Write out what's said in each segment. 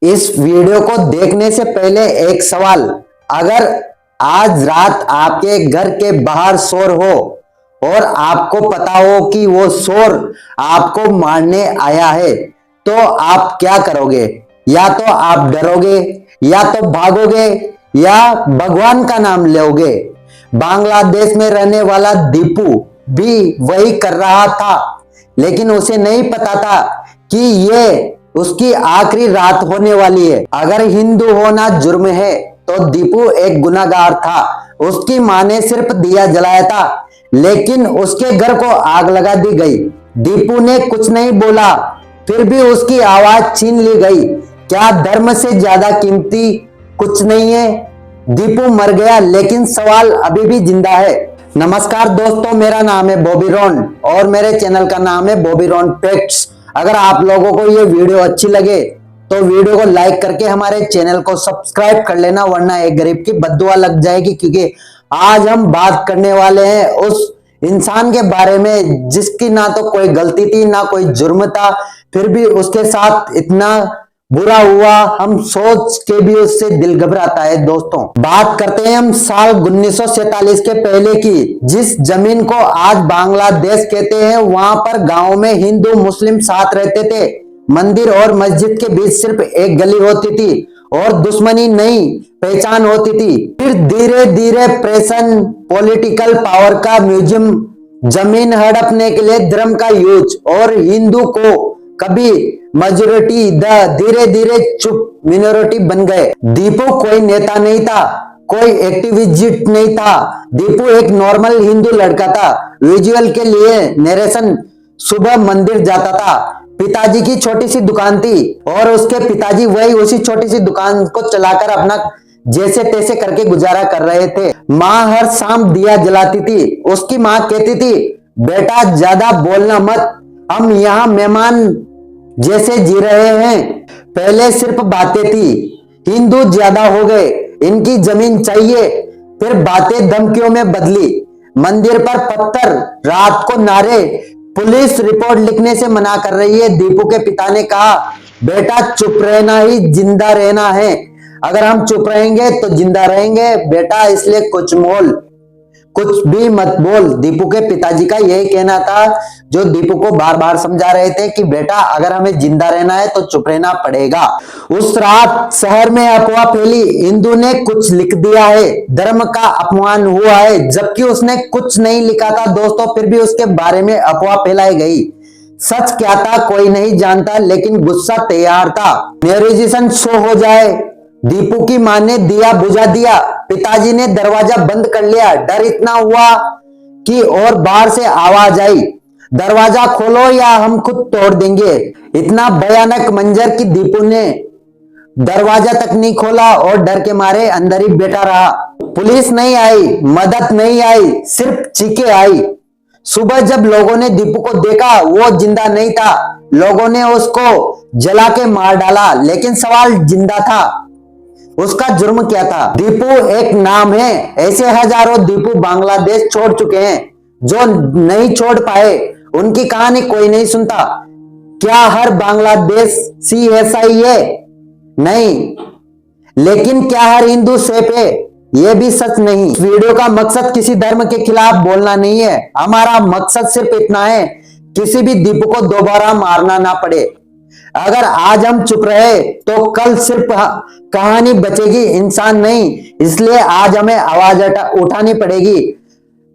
इस वीडियो को देखने से पहले एक सवाल। अगर आज रात आपके घर के बाहर शोर हो और आपको पता हो कि वो शोर आपको मारने आया है, तो आप क्या करोगे? या तो आप डरोगे, या तो भागोगे, या भगवान का नाम लोगे। बांग्लादेश में रहने वाला दीपू भी वही कर रहा था, लेकिन उसे नहीं पता था कि ये उसकी आखिरी रात होने वाली है। अगर हिंदू होना जुर्म है तो दीपू एक गुनाहगार था। उसकी मां ने सिर्फ दिया जलाया था, लेकिन उसके घर को आग लगा दी गई। दीपू ने कुछ नहीं बोला, फिर भी उसकी आवाज छीन ली गई। क्या धर्म से ज्यादा कीमती कुछ नहीं है? दीपू मर गया, लेकिन सवाल अभी भी जिंदा है। नमस्कार दोस्तों, मेरा नाम है बॉबी रॉन और मेरे चैनल का नाम है बॉबी रॉन फैक्ट्स। अगर आप लोगों को ये वीडियो अच्छी लगे तो वीडियो को लाइक करके हमारे चैनल को सब्सक्राइब कर लेना, वरना एक गरीब की बद्दुआ लग जाएगी। क्योंकि आज हम बात करने वाले हैं उस इंसान के बारे में जिसकी ना तो कोई गलती थी, ना कोई जुर्म था, फिर भी उसके साथ इतना बुरा हुआ, हम सोच के भी उससे दिल घबराता है। दोस्तों, बात करते हैं हम साल 1947 के पहले की। जिस जमीन को आज बांग्लादेश कहते हैं, वहां पर गांव में हिंदू मुस्लिम साथ रहते थे। मंदिर और मस्जिद के बीच सिर्फ एक गली होती थी और दुश्मनी नहीं, पहचान होती थी। फिर धीरे धीरे प्रेशन, पॉलिटिकल पावर का म्यूजियम, जमीन हड़पने के लिए धर्म का यूज, और हिंदू को कभी मेजोरिटी धीरे धीरे चुप मिनोरिटी बन गए। दीपू कोई नेता नहीं था, कोई एक्टिविस्ट नहीं था। दीपू एक नॉर्मल हिंदू लड़का था। विजुअल के लिए नरेशन, सुबह मंदिर जाता था। पिताजी की छोटी सी दुकान थी और उसके पिताजी वही उसी छोटी सी दुकान को चलाकर अपना जैसे तैसे करके गुजारा कर रहे थे। माँ हर शाम दिया जलाती थी। उसकी माँ कहती थी, बेटा ज्यादा बोलना मत, हम यहाँ मेहमान जैसे जी रहे हैं। पहले सिर्फ बातें थी, हिंदू ज्यादा हो गए, इनकी जमीन चाहिए। फिर बातें धमकियों में बदली, मंदिर पर पत्थर, रात को नारे, पुलिस रिपोर्ट लिखने से मना कर रही है। दीपू के पिता ने कहा, बेटा चुप रहना ही जिंदा रहना है। अगर हम चुप रहेंगे तो जिंदा रहेंगे बेटा, इसलिए कुछ भी मत बोल। दीपू के पिताजी का यही कहना था, जो दीपू को बार बार समझा रहे थे कि बेटा अगर हमें जिंदा रहना है तो चुप रहना पड़ेगा। उस रात शहर में अफवाह फैली, हिंदू ने कुछ लिख दिया है, धर्म का अपमान हुआ है, जबकि उसने कुछ नहीं लिखा था दोस्तों। फिर भी उसके बारे में अफवाह फैलाई गई। सच क्या था कोई नहीं जानता, लेकिन गुस्सा तैयार था। म्यूजिशियन शो हो जाए। दीपू की मां ने दिया बुझा दिया, पिताजी ने दरवाजा बंद कर लिया। डर इतना हुआ कि और बाहर से आवाज आई, दरवाजा खोलो या हम खुद तोड़ देंगे। इतना भयानक मंजर कि दीपू ने दरवाजा तक नहीं खोला और डर के मारे अंदर ही बैठा रहा। पुलिस नहीं आई, मदद नहीं आई, सिर्फ चीखें आई। सुबह जब लोगों ने दीपू को देखा, वो जिंदा नहीं था। लोगों ने उसको जला के मार डाला, लेकिन सवाल जिंदा था। उसका जुर्म क्या था? दीपू एक नाम है, ऐसे हजारों दीपू बांग्लादेश छोड़ चुके हैं। जो नहीं छोड़ पाए उनकी कहानी कोई नहीं सुनता। क्या हर बांग्लादेशी ऐसा ही है? नहीं। लेकिन क्या हर हिंदू सेफ है? यह भी सच नहीं। वीडियो का मकसद किसी धर्म के खिलाफ बोलना नहीं है। हमारा मकसद सिर्फ इतना है, किसी भी दीपू को दोबारा मारना ना पड़े। अगर आज हम चुप रहे तो कल सिर्फ कहानी बचेगी, इंसान नहीं। इसलिए आज हमें आवाज उठानी पड़ेगी।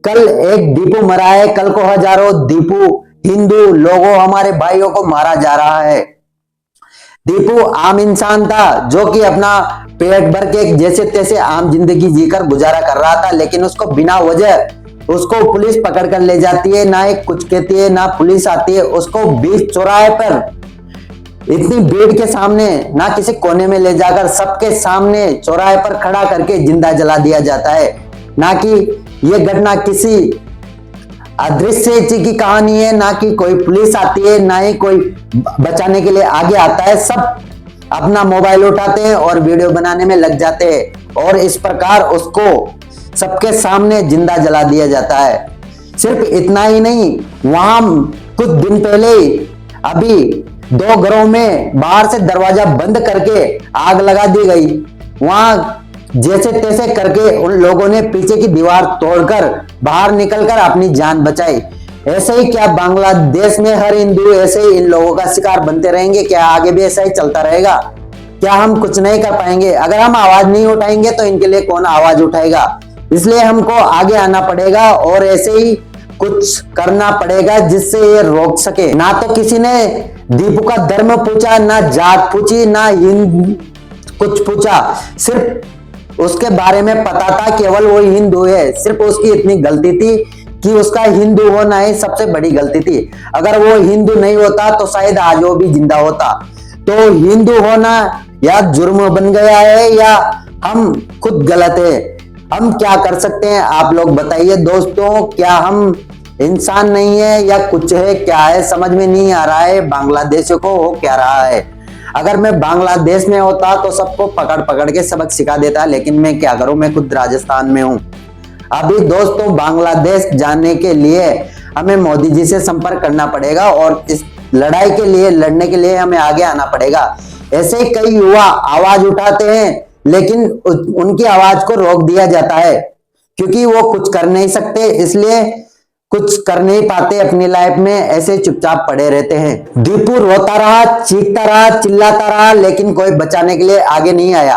कल एक दीपू मरा है, कल को हजारों दीपू हिंदू लोगों, हमारे भाइयों को मारा जा रहा है। दीपू आम इंसान था जो कि अपना पेट भर के जैसे तैसे आम जिंदगी जीकर गुजारा कर रहा था, लेकिन उसको बिना वजह उसको पुलिस पकड़ कर ले जाती है। ना एक कुछ कहती है, ना पुलिस आती है। उसको बीच चौराहे पर इतनी भीड़ के सामने, ना किसी कोने में ले जाकर सबके सामने चौराहे पर खड़ा करके जिंदा जला दिया जाता है। ना कि यह घटना किसी अदृश्य की कहानी है, ना कि कोई पुलिस आती है, ना ही कोई बचाने के लिए आगे आता है। सब अपना मोबाइल उठाते हैं और वीडियो बनाने में लग जाते हैं, और इस प्रकार उसको सबके सामने जिंदा जला दिया जाता है। सिर्फ इतना ही नहीं, वहां कुछ दिन पहले अभी 2 घरों में बाहर से दरवाजा बंद करके आग लगा दी गई। वहां जैसे तैसे करके उन लोगों ने पीछे की दीवार तोड़कर बाहर निकलकर अपनी जान बचाई। ऐसे ही क्या बांग्लादेश में हर हिंदू ऐसे ही इन लोगों का शिकार बनते रहेंगे? क्या आगे भी ऐसा ही चलता रहेगा? क्या हम कुछ नहीं कर पाएंगे? अगर हम आवाज नहीं उठाएंगे तो इनके लिए कौन आवाज उठाएगा? इसलिए हमको आगे आना पड़ेगा और ऐसे ही कुछ करना पड़ेगा जिससे ये रोक सके। ना तो किसी ने दीपू का धर्म पूछा, ना जात पूछी, ना कुछ पूछा, सिर्फ उसके बारे में पता था केवल वो हिंदू है। सिर्फ उसकी इतनी गलती थी कि उसका हिंदू होना ही सबसे बड़ी गलती थी। अगर वो हिंदू नहीं होता तो शायद आज वो भी जिंदा होता। तो हिंदू होना या जुर्म बन गया है या हम खुद गलत है? हम क्या कर सकते हैं आप लोग बताइए दोस्तों। क्या हम इंसान नहीं है या कुछ है? क्या है समझ में नहीं आ रहा है बांग्लादेशियों को हो क्या रहा है। अगर मैं बांग्लादेश में होता तो सबको पकड़ पकड़ के सबक सिखा देता, लेकिन मैं क्या करूं, मैं खुद राजस्थान में हूं। अभी दोस्तों बांग्लादेश जाने के लिए हमें मोदी जी से संपर्क करना पड़ेगा और इस लड़ाई के लिए लड़ने के लिए हमें आगे आना पड़ेगा। ऐसे ही कई युवा आवाज उठाते हैं लेकिन उनकी आवाज को रोक दिया जाता है क्योंकि वो कुछ कर नहीं सकते, इसलिए कुछ कर नहीं पाते अपनी लाइफ में, ऐसे चुपचाप पड़े रहते हैं। दीपू रोता रहा, चीखता रहा, चिल्लाता रहा, लेकिन कोई बचाने के लिए आगे नहीं आया।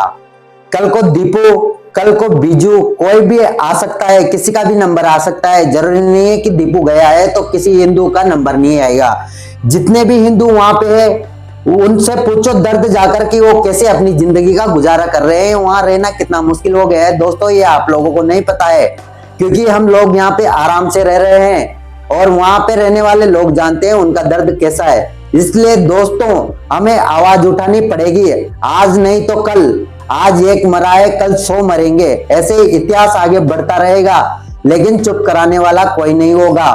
कल को दीपू, कल को बीजू, कोई भी आ सकता है, किसी का भी नंबर आ सकता है। जरूरी नहीं है कि दीपू गया है तो किसी हिंदू का नंबर नहीं आएगा। जितने भी हिंदू वहां पे है उनसे पूछो दर्द जाकर कि वो कैसे अपनी जिंदगी का गुजारा कर रहे हैं। वहां रहना कितना मुश्किल हो गया है दोस्तों, ये आप लोगों को नहीं पता है क्योंकि हम लोग यहाँ पे आराम से रह रहे हैं और वहां पे रहने वाले लोग जानते हैं उनका दर्द कैसा है। इसलिए दोस्तों हमें आवाज उठानी पड़ेगी, आज नहीं तो कल। आज एक मरा है, कल 100 मरेंगे। ऐसे ही इतिहास आगे बढ़ता रहेगा, लेकिन चुप कराने वाला कोई नहीं होगा।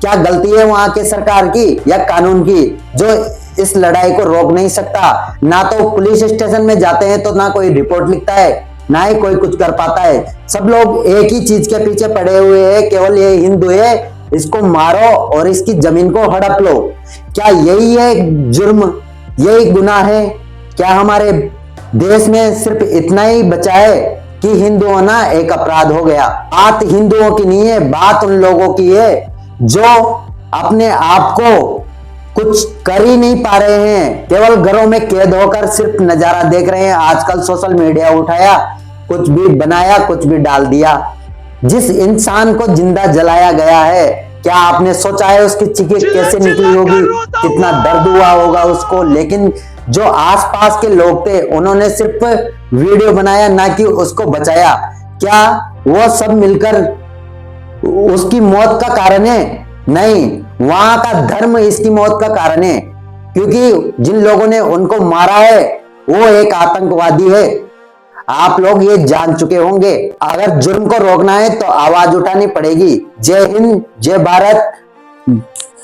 क्या गलती है वहां के सरकार की या कानून की जो इस लड़ाई को रोक नहीं सकता? ना तो पुलिस स्टेशन में जाते हैं तो ना कोई रिपोर्ट लिखता है, ना ही कोई कुछ कर पाता है। सब लोग एक ही चीज के पीछे पड़े हुए हैं, केवल ये हिंदू है, इसको मारो और इसकी जमीन को हड़प लो। क्या यही है जुर्म, यही गुनाह है? क्या हमारे देश में सिर्फ इतना ही बचा है कि हिंदू होना एक अपराध हो गया? बात हिंदुओं की नहीं है, बात उन लोगों की है जो अपने आप को कुछ कर ही नहीं पा रहे हैं, केवल घरों में कैद होकर सिर्फ नजारा देख रहे हैं। आजकल सोशल मीडिया उठाया, कुछ भी बनाया, कुछ भी डाल दिया। जिस इंसान को जिंदा जलाया गया है, क्या आपने सोचा है उसकी चीखें कैसे निकली होगी, कितना दर्द हुआ होगा उसको? लेकिन जो आसपास के लोग थे उन्होंने सिर्फ वीडियो बनाया, ना कि उसको बचाया। क्या वो सब मिलकर उसकी मौत का कारण है? नहीं, वहां का धर्म इसकी मौत का कारण है क्योंकि जिन लोगों ने उनको मारा है वो एक आतंकवादी है। आप लोग ये जान चुके होंगे। अगर जुर्म को रोकना है तो आवाज उठानी पड़ेगी। जय हिंद, जय भारत।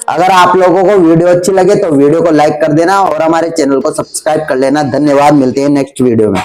अगर आप लोगों को वीडियो अच्छी लगे तो वीडियो को लाइक कर देना और हमारे चैनल को सब्सक्राइब कर लेना। धन्यवाद, मिलते हैं नेक्स्ट वीडियो में।